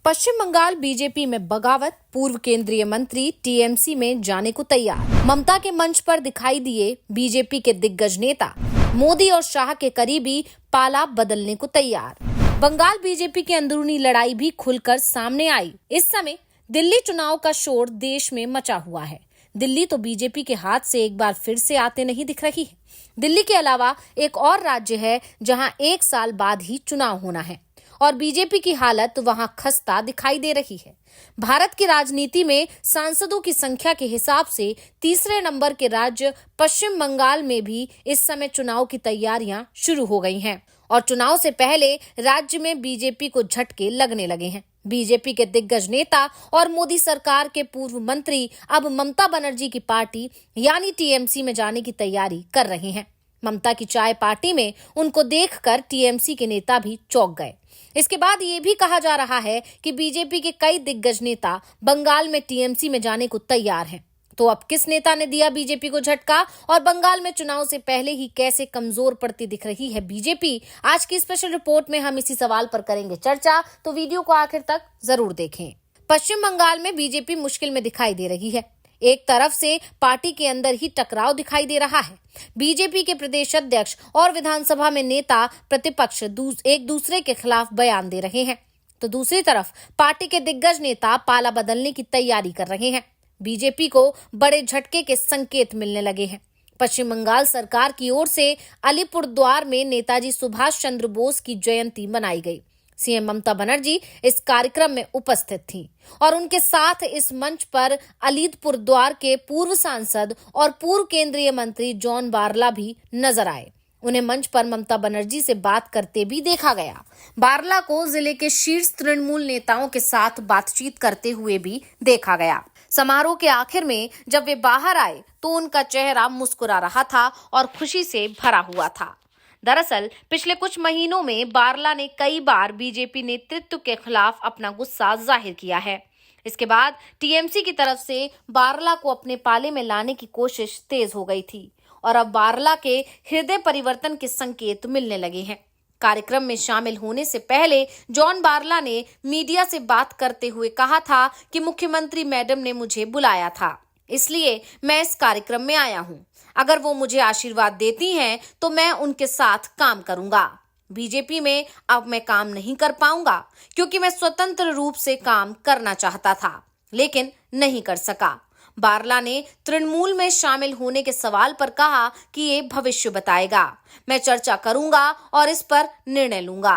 पश्चिम Bengal BJP में बगावत, पूर्व केंद्रीय मंत्री टीएमसी में जाने को तैयार। ममता के मंच पर दिखाई दिए बीजेपी के दिग्गज नेता, मोदी और शाह के करीबी पाला बदलने को तैयार। बंगाल बीजेपी की अंदरूनी लड़ाई भी खुलकर सामने आई। इस समय दिल्ली चुनाव का शोर देश में मचा हुआ है। दिल्ली तो बीजेपी के हाथ से एक बार फिर से आते नहीं दिख रही है। दिल्ली के अलावा एक और राज्य है जहां 1 साल बाद ही चुनाव होना है और बीजेपी की हालत वहां खस्ता दिखाई दे रही है। भारत की राजनीति में सांसदों की संख्या के हिसाब से तीसरे नंबर के राज्य पश्चिम बंगाल में भी इस समय चुनाव की तैयारियां शुरू हो गई हैं और चुनाव से पहले राज्य में बीजेपी को झटके लगने लगे हैं। बीजेपी के दिग्गज नेता और मोदी सरकार के पूर्व मंत्री अब ममता बनर्जी की पार्टी यानी टीएमसी में जाने की तैयारी कर रहे हैं। ममता की चाय पार्टी में उनको देखकर टीएमसी के नेता भी चौंक गए। इसके बाद ये भी कहा जा रहा है कि बीजेपी के कई दिग्गज नेता बंगाल में टीएमसी में जाने को तैयार हैं। तो अब किस नेता ने दिया बीजेपी को झटका और बंगाल में चुनाव से पहले ही कैसे कमजोर पड़ती दिख रही है बीजेपी? आज की स्पेशल रिपोर्ट में हम इसी सवाल पर करेंगे चर्चा, तो वीडियो को आखिर तक जरूर देखें। पश्चिम बंगाल में बीजेपी मुश्किल में दिखाई दे रही है। एक तरफ से पार्टी के अंदर ही टकराव दिखाई दे रहा है। बीजेपी के प्रदेश अध्यक्ष और विधानसभा में नेता प्रतिपक्ष एक दूसरे के खिलाफ बयान दे रहे हैं, तो दूसरी तरफ पार्टी के दिग्गज नेता पाला बदलने की तैयारी कर रहे हैं। बीजेपी को बड़े झटके के संकेत मिलने लगे हैं। पश्चिम बंगाल सरकार की ओर से अलीपुरद्वार में नेताजी सुभाष चंद्र बोस की जयंती मनाई गई। सीएम ममता बनर्जी इस कार्यक्रम में उपस्थित थीं और उनके साथ इस मंच पर अलीपुरद्वार के पूर्व सांसद और पूर्व केंद्रीय मंत्री जॉन बारला भी नजर आए। उन्हें मंच पर ममता बनर्जी से बात करते भी देखा गया। बारला को जिले के शीर्ष तृणमूल नेताओं के साथ बातचीत करते हुए भी देखा गया। समारोह के आखिर में जब वे बाहर आए तो उनका चेहरा मुस्कुरा रहा था और खुशी से भरा हुआ था। दरअसल पिछले कुछ महीनों में बारला ने कई बार बीजेपी नेतृत्व के खिलाफ अपना गुस्सा जाहिर किया है। इसके बाद टीएमसी की तरफ से बारला को अपने पाले में लाने की कोशिश तेज हो गई थी और अब बारला के हृदय परिवर्तन के संकेत मिलने लगे हैं। कार्यक्रम में शामिल होने से पहले जॉन बारला ने मीडिया से बात करते हुए कहा था कि मुख्यमंत्री मैडम ने मुझे बुलाया था, इसलिए मैं इस कार्यक्रम में आया हूं। अगर वो मुझे आशीर्वाद देती हैं तो मैं उनके साथ काम करूंगा। बीजेपी में अब मैं काम नहीं कर पाऊंगा क्योंकि मैं स्वतंत्र रूप से काम करना चाहता था लेकिन नहीं कर सका। बारला ने तृणमूल में शामिल होने के सवाल पर कहा कि ये भविष्य बताएगा। मैं चर्चा करूंगा और इस पर निर्णय लूंगा।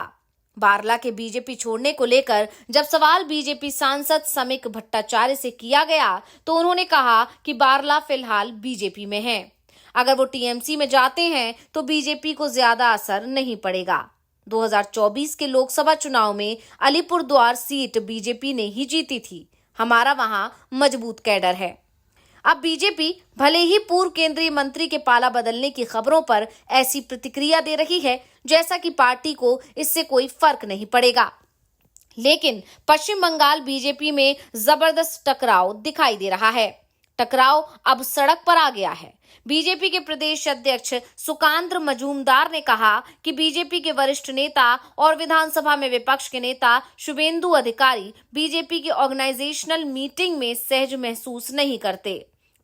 बारला के बीजेपी छोड़ने को लेकर जब सवाल बीजेपी सांसद समीक भट्टाचार्य से किया गया तो उन्होंने कहा कि बारला फिलहाल बीजेपी में हैं। अगर वो टीएमसी में जाते हैं तो बीजेपी को ज्यादा असर नहीं पड़ेगा। 2024 के लोकसभा चुनाव में अलीपुरद्वार सीट बीजेपी ने ही जीती थी। हमारा वहां मजबूत कैडर है। अब बीजेपी भले ही पूर्व केंद्रीय मंत्री के पाला बदलने की खबरों पर ऐसी प्रतिक्रिया दे रही है जैसा कि पार्टी को इससे कोई फर्क नहीं पड़ेगा, लेकिन पश्चिम बंगाल बीजेपी में जबरदस्त टकराव दिखाई दे रहा है। टकराव अब सड़क पर आ गया है। बीजेपी के प्रदेश अध्यक्ष सुकांत मजूमदार ने कहा कि बीजेपी के वरिष्ठ नेता और विधानसभा में विपक्ष के नेता शुभेंदु अधिकारी बीजेपी की ऑर्गेनाइजेशनल मीटिंग में सहज महसूस नहीं करते।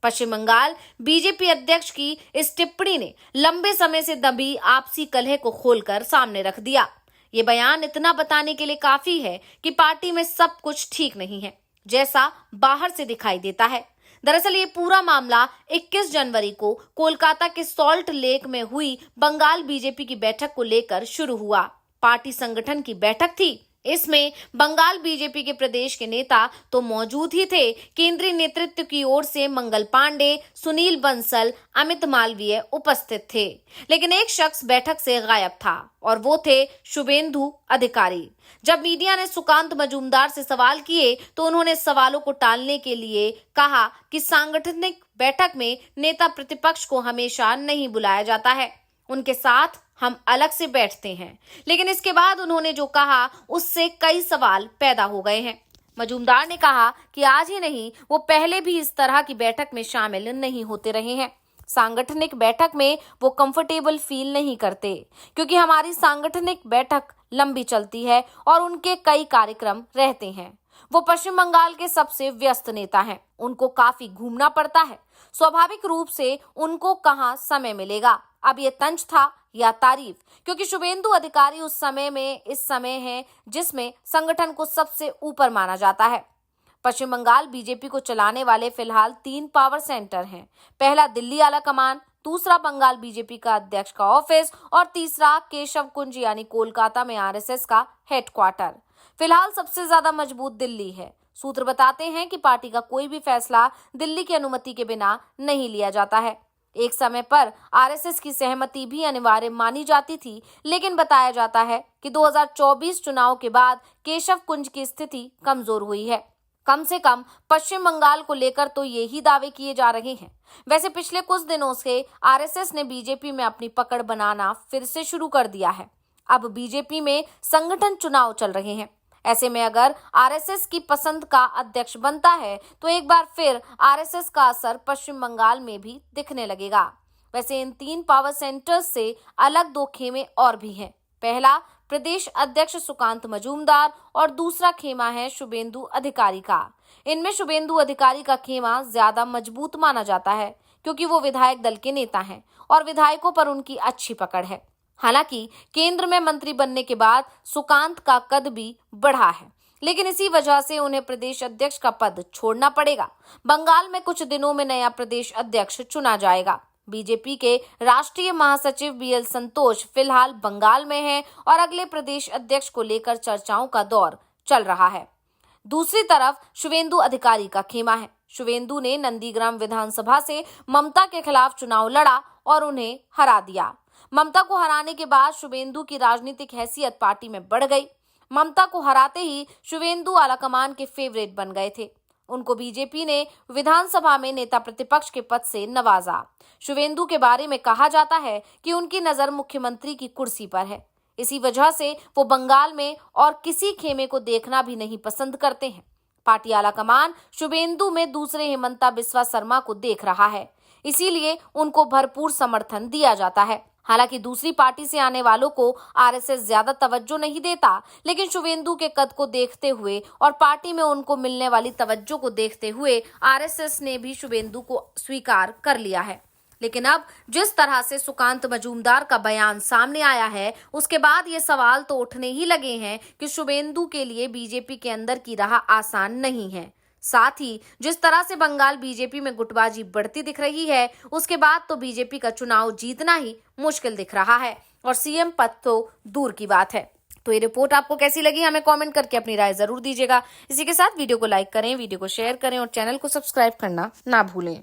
पश्चिम बंगाल बीजेपी अध्यक्ष की इस टिप्पणी ने लंबे समय से दबी आपसी कलह को खोलकर सामने रख दिया। ये बयान इतना बताने के लिए काफी है कि पार्टी में सब कुछ ठीक नहीं है जैसा बाहर से दिखाई देता है। दरअसल ये पूरा मामला 21 जनवरी को कोलकाता के सॉल्ट लेक में हुई बंगाल बीजेपी की बैठक को लेकर शुरू हुआ। पार्टी संगठन की बैठक थी। इसमें बंगाल बीजेपी के प्रदेश के नेता तो मौजूद ही थे। केंद्रीय नेतृत्व की ओर से मंगल पांडे, सुनील बंसल, अमित मालवीय उपस्थित थे, लेकिन एक शख्स बैठक से गायब था और वो थे शुभेंदु अधिकारी। जब मीडिया ने सुकांत मजूमदार से सवाल किए तो उन्होंने सवालों को टालने के लिए कहा कि सांगठनिक बैठक में नेता प्रतिपक्ष को हमेशा नहीं बुलाया जाता है, उनके साथ हम अलग से बैठते हैं। लेकिन इसके बाद उन्होंने जो कहा उससे कई सवाल पैदा हो गए हैं। मजूमदार ने कहा कि आज ही नहीं, वो पहले भी इस तरह की बैठक में शामिल नहीं होते रहे हैं। सांगठनिक बैठक में वो कंफर्टेबल फील नहीं करते, क्योंकि हमारी सांगठनिक बैठक लंबी चलती है और उनके कई कार्यक्रम रहते हैं। वो पश्चिम बंगाल के सबसे व्यस्त नेता हैं, उनको काफी घूमना पड़ता है। स्वाभाविक रूप से उनको कहाँ समय मिलेगा। अब ये तंज था या तारीफ, क्योंकि शुभेंदु अधिकारी उस समय में इस समय है जिसमें संगठन को सबसे ऊपर माना जाता है। पश्चिम बंगाल बीजेपी को चलाने वाले फिलहाल 3 पावर सेंटर हैं। पहला दिल्ली आला कमान, दूसरा बंगाल बीजेपी का अध्यक्ष का ऑफिस और तीसरा केशव कुंज यानी कोलकाता में आरएसएस का हेडक्वार्टर। फिलहाल सबसे ज्यादा मजबूत दिल्ली है। सूत्र बताते हैं कि पार्टी का कोई भी फैसला दिल्ली की अनुमति के बिना नहीं लिया जाता है। एक समय पर आरएसएस की सहमति भी अनिवार्य मानी जाती थी, लेकिन बताया जाता है कि 2024 चुनाव के बाद केशव कुंज की स्थिति कमजोर हुई है। कम से कम पश्चिम बंगाल को लेकर तो यही दावे किए जा रहे हैं। वैसे पिछले कुछ दिनों से आरएसएस ने बीजेपी में अपनी पकड़ बनाना फिर से शुरू कर दिया है। अब बीजेपी में संगठन चुनाव चल रहे हैं। ऐसे में अगर आरएसएस की पसंद का अध्यक्ष बनता है तो एक बार फिर आरएसएस का असर पश्चिम बंगाल में भी दिखने लगेगा। वैसे इन 3 पावर सेंटर्स से अलग 2 खेमे और भी हैं। पहला प्रदेश अध्यक्ष सुकांत मजूमदार और दूसरा खेमा है शुभेंदु अधिकारी का। इनमें शुभेंदु अधिकारी का खेमा ज्यादा मजबूत माना जाता है, क्योंकि वो विधायक दल के नेता हैं और विधायकों पर उनकी अच्छी पकड़ है। हालांकि केंद्र में मंत्री बनने के बाद सुकांत का कद भी बढ़ा है, लेकिन इसी वजह से उन्हें प्रदेश अध्यक्ष का पद छोड़ना पड़ेगा। बंगाल में कुछ दिनों में नया प्रदेश अध्यक्ष चुना जाएगा। बीजेपी के राष्ट्रीय महासचिव बीएल संतोष फिलहाल बंगाल में हैं और अगले प्रदेश अध्यक्ष को लेकर चर्चाओं का दौर चल रहा है। दूसरी तरफ शुभेंदु अधिकारी का खेमा है। शुभेंदु ने नंदीग्राम विधानसभा से ममता के खिलाफ चुनाव लड़ा और उन्हें हरा दिया। ममता को हराने के बाद शुभेंदु की राजनीतिक हैसियत पार्टी में बढ़ गई। ममता को हराते ही शुभेंदु आलाकमान के फेवरेट बन गए थे। उनको बीजेपी ने विधानसभा में नेता प्रतिपक्ष के पद से नवाजा। शुभेंदु के बारे में कहा जाता है कि उनकी नजर मुख्यमंत्री की कुर्सी पर है। इसी वजह से वो बंगाल में और किसी खेमे को देखना भी नहीं पसंद करते हैं। पार्टी आलाकमान शुभेंदु में दूसरे हेमंता बिस्वा शर्मा को देख रहा है, इसीलिए उनको भरपूर समर्थन दिया जाता है। हालांकि दूसरी पार्टी से आने वालों को आरएसएस ज्यादा तवज्जो नहीं देता, लेकिन शुभेंदु के कद को देखते हुए और पार्टी में उनको मिलने वाली तवज्जो को देखते हुए आरएसएस ने भी शुभेंदु को स्वीकार कर लिया है। लेकिन अब जिस तरह से सुकांत मजूमदार का बयान सामने आया है, उसके बाद ये सवाल तो उठने ही लगे हैं कि शुभेंदु के लिए बीजेपी के अंदर की राह आसान नहीं है। साथ ही जिस तरह से बंगाल बीजेपी में गुटबाजी बढ़ती दिख रही है, उसके बाद तो बीजेपी का चुनाव जीतना ही मुश्किल दिख रहा है और सीएम पद तो दूर की बात है। तो ये रिपोर्ट आपको कैसी लगी, हमें कमेंट करके अपनी राय जरूर दीजिएगा। इसी के साथ वीडियो को लाइक करें, वीडियो को शेयर करें और चैनल को सब्सक्राइब करना ना भूलें।